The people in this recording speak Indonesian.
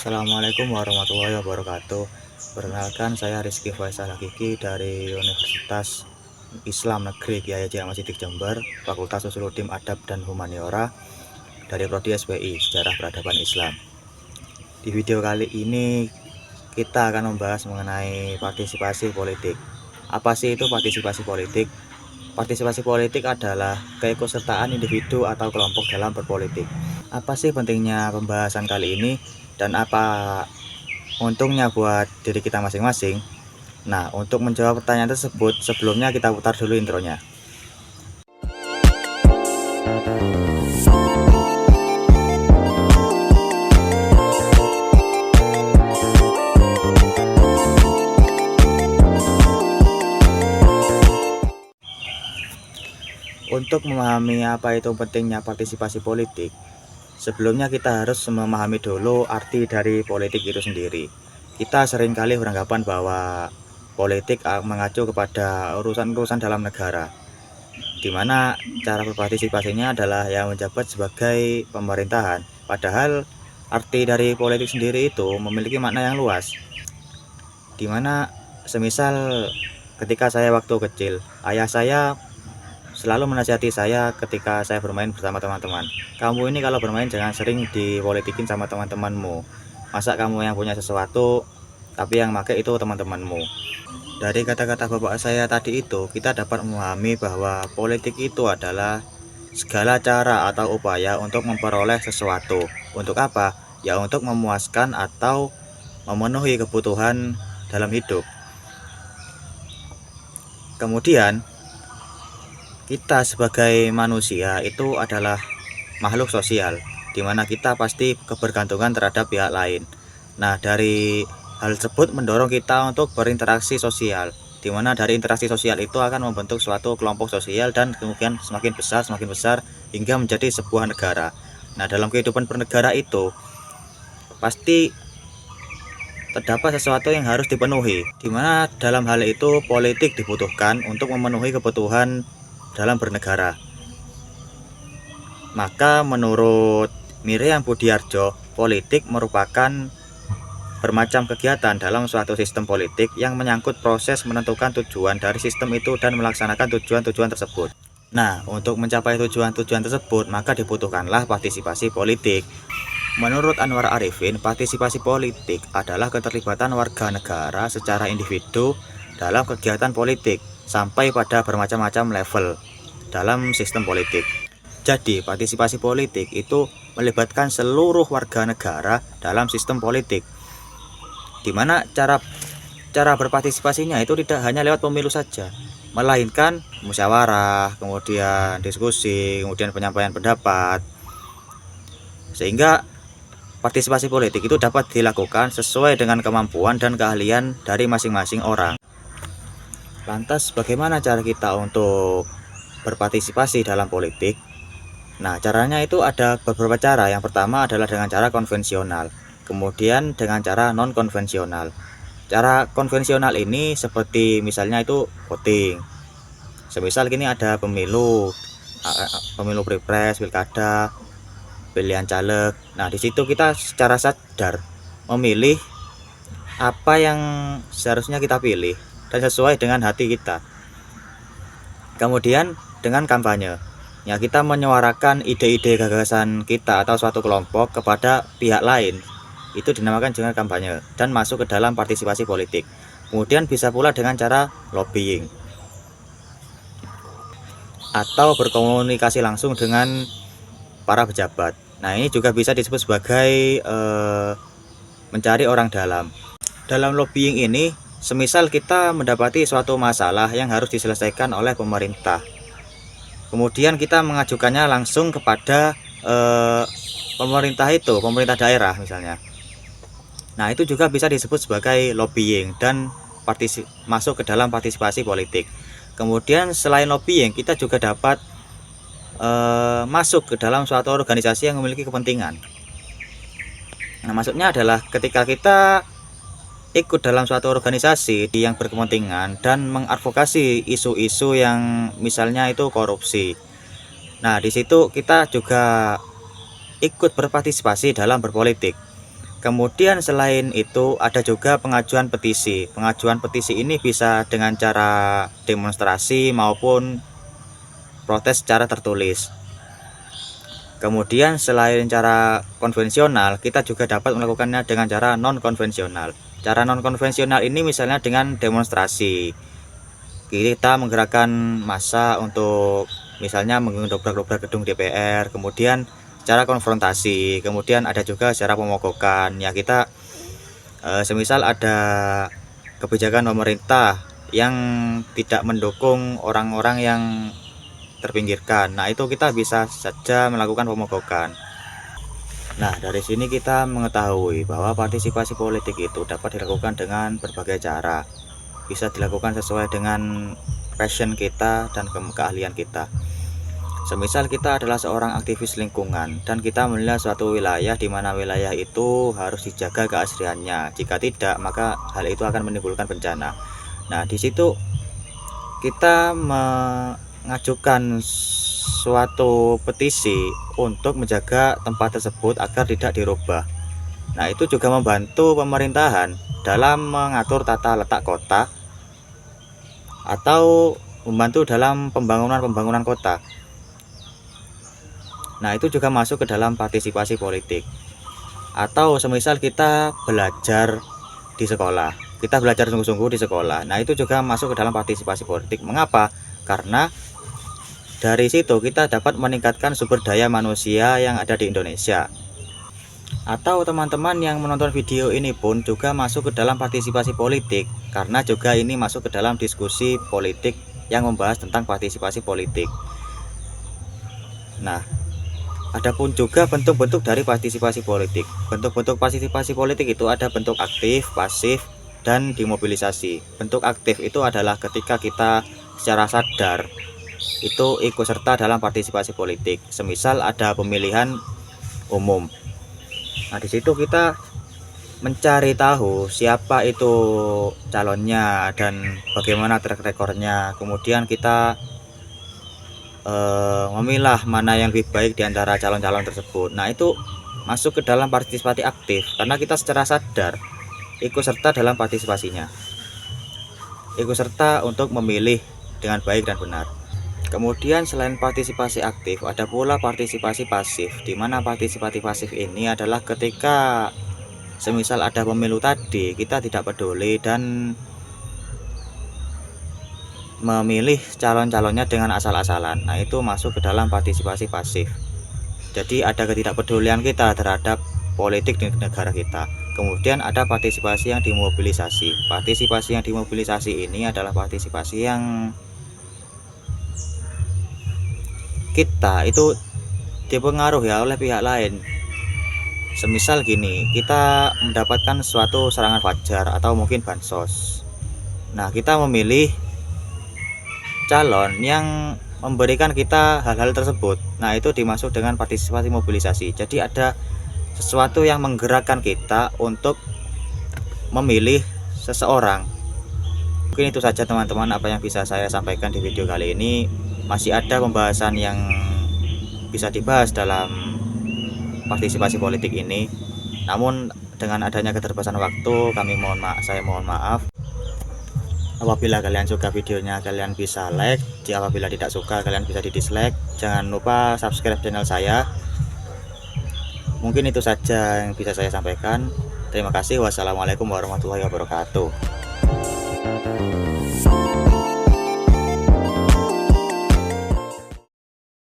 Assalamualaikum warahmatullahi wabarakatuh. Perkenalkan, saya Rizky Faisal Hakiki dari Universitas Islam Negeri Kiai Haji Ahmad Siddiq Jember, Fakultas Usuluddin Adab dan Humaniora, dari Prodi SPI Sejarah Peradaban Islam. Di video kali ini kita akan membahas mengenai partisipasi politik. Apa sih itu partisipasi politik? Partisipasi politik adalah keikutsertaan individu atau kelompok dalam berpolitik. Apa sih pentingnya pembahasan kali ini dan apa untungnya buat diri kita masing-masing? Nah, untuk menjawab pertanyaan tersebut, sebelumnya kita putar dulu intronya. Untuk memahami apa itu pentingnya partisipasi politik, sebelumnya kita harus memahami dulu arti dari politik itu sendiri. Kita seringkali beranggapan bahwa politik mengacu kepada urusan-urusan dalam negara, di mana cara berpartisipasinya adalah yang menjabat sebagai pemerintahan. Padahal arti dari politik sendiri itu memiliki makna yang luas, di mana semisal ketika saya waktu kecil, ayah saya selalu menasihati saya ketika saya bermain bersama teman-teman. Kamu ini kalau bermain jangan sering dipolitikin sama teman-temanmu. Masa kamu yang punya sesuatu, tapi yang pakai itu teman-temanmu. Dari kata-kata bapak saya tadi itu, kita dapat memahami bahwa politik itu adalah segala cara atau upaya untuk memperoleh sesuatu. Untuk apa? Ya untuk memuaskan atau memenuhi kebutuhan dalam hidup. Kemudian, kita sebagai manusia itu adalah makhluk sosial, di mana kita pasti kebergantungan terhadap pihak lain. Nah, dari hal tersebut mendorong kita untuk berinteraksi sosial, di mana dari interaksi sosial itu akan membentuk suatu kelompok sosial dan kemudian semakin besar hingga menjadi sebuah negara. Nah, dalam kehidupan bernegara itu pasti terdapat sesuatu yang harus dipenuhi, di mana dalam hal itu politik dibutuhkan untuk memenuhi kebutuhan dalam bernegara. Maka menurut Miriam Budiarjo, politik merupakan bermacam kegiatan dalam suatu sistem politik yang menyangkut proses menentukan tujuan dari sistem itu dan melaksanakan tujuan-tujuan tersebut. Nah, untuk mencapai tujuan-tujuan tersebut, maka dibutuhkanlah partisipasi politik. Menurut Anwar Arifin, partisipasi politik adalah keterlibatan warga negara secara individu dalam kegiatan politik sampai pada bermacam-macam level dalam sistem politik. Jadi, partisipasi politik itu melibatkan seluruh warga negara dalam sistem politik, di mana cara berpartisipasinya itu tidak hanya lewat pemilu saja, melainkan musyawarah, kemudian diskusi, kemudian penyampaian pendapat, sehingga partisipasi politik itu dapat dilakukan sesuai dengan kemampuan dan keahlian dari masing-masing orang. Lantas bagaimana cara kita untuk berpartisipasi dalam politik? Nah, caranya itu ada beberapa cara. Yang pertama adalah dengan cara konvensional, kemudian dengan cara non konvensional. Cara konvensional ini seperti misalnya itu voting. Semisal gini ada pemilu pilpres, pilkada, pilihan caleg. Nah, di situ kita secara sadar memilih apa yang seharusnya kita pilih dan sesuai dengan hati kita. Kemudian dengan kampanye, ya kita menyuarakan ide-ide gagasan kita atau suatu kelompok kepada pihak lain. Itu dinamakan dengan kampanye dan masuk ke dalam partisipasi politik. Kemudian bisa pula dengan cara lobbying atau berkomunikasi langsung dengan para pejabat. Nah, ini juga bisa disebut sebagai mencari orang dalam. Dalam lobbying ini, semisal kita mendapati suatu masalah yang harus diselesaikan oleh pemerintah, kemudian kita mengajukannya langsung kepada pemerintah daerah misalnya. Nah, itu juga bisa disebut sebagai lobbying dan masuk ke dalam partisipasi politik. Kemudian selain lobbying, kita juga dapat masuk ke dalam suatu organisasi yang memiliki kepentingan. Nah, maksudnya adalah ketika kita ikut dalam suatu organisasi yang berkepentingan dan mengadvokasi isu-isu yang misalnya itu korupsi. Nah, di situ kita juga ikut berpartisipasi dalam berpolitik. Kemudian selain itu ada juga pengajuan petisi. Pengajuan petisi ini bisa dengan cara demonstrasi maupun protes secara tertulis. Kemudian selain cara konvensional, kita juga dapat melakukannya dengan cara non konvensional. Cara non konvensional ini misalnya dengan demonstrasi. Kita menggerakkan massa untuk misalnya mendobrak-dobrak gedung DPR, kemudian cara konfrontasi, kemudian ada juga cara pemogokan. Ya kita semisal ada kebijakan pemerintah yang tidak mendukung orang-orang yang terpinggirkan, nah itu kita bisa saja melakukan pemogokan. Nah dari sini kita mengetahui bahwa partisipasi politik itu dapat dilakukan dengan berbagai cara, bisa dilakukan sesuai dengan passion kita dan keahlian kita. Semisal kita adalah seorang aktivis lingkungan dan kita menilai suatu wilayah di mana wilayah itu harus dijaga keasriannya. Jika tidak, maka hal itu akan menimbulkan bencana. Nah, di situ kita mengajukan suatu petisi untuk menjaga tempat tersebut agar tidak dirubah. Nah, itu juga membantu pemerintahan dalam mengatur tata letak kota atau membantu dalam pembangunan kota. Nah itu juga masuk ke dalam partisipasi politik. Atau semisal kita belajar di sekolah, kita belajar sungguh-sungguh di sekolah, nah itu juga masuk ke dalam partisipasi politik. Mengapa? Karena dari situ kita dapat meningkatkan sumber daya manusia yang ada di Indonesia. Atau teman-teman yang menonton video ini pun juga masuk ke dalam partisipasi politik, karena juga ini masuk ke dalam diskusi politik yang membahas tentang partisipasi politik. Nah, adapun juga bentuk-bentuk dari partisipasi politik. Bentuk-bentuk partisipasi politik itu ada bentuk aktif, pasif, dan dimobilisasi. Bentuk aktif itu adalah ketika kita secara sadar itu ikut serta dalam partisipasi politik. Semisal ada pemilihan umum. Nah, di situ kita mencari tahu siapa itu calonnya dan bagaimana track recordnya. Kemudian kita memilah mana yang lebih baik di antara calon-calon tersebut. Nah itu masuk ke dalam partisipasi aktif karena kita secara sadar ikut serta dalam partisipasinya, ikut serta untuk memilih dengan baik dan benar. Kemudian selain partisipasi aktif ada pula partisipasi pasif, di mana partisipasi pasif ini adalah ketika semisal ada pemilu tadi kita tidak peduli dan memilih calon-calonnya dengan asal-asalan. Nah itu masuk ke dalam partisipasi pasif. Jadi ada ketidakpedulian kita terhadap politik di negara kita. Kemudian ada partisipasi yang dimobilisasi. Partisipasi yang dimobilisasi ini adalah partisipasi yang kita itu dipengaruhi oleh pihak lain. Semisal gini, kita mendapatkan suatu serangan fajar atau mungkin bansos. Nah kita memilih calon yang memberikan kita hal-hal tersebut. Nah itu dimaksud dengan partisipasi mobilisasi. Jadi ada sesuatu yang menggerakkan kita untuk memilih seseorang. Mungkin itu saja teman-teman apa yang bisa saya sampaikan di video kali ini. Masih ada pembahasan yang bisa dibahas dalam partisipasi politik ini, namun dengan adanya keterbatasan waktu saya mohon maaf. Apabila kalian suka videonya, kalian bisa like. Apabila tidak suka, kalian bisa di dislike. Jangan lupa subscribe channel saya. Mungkin itu saja yang bisa saya sampaikan. Terima kasih. Wassalamualaikum warahmatullahi wabarakatuh.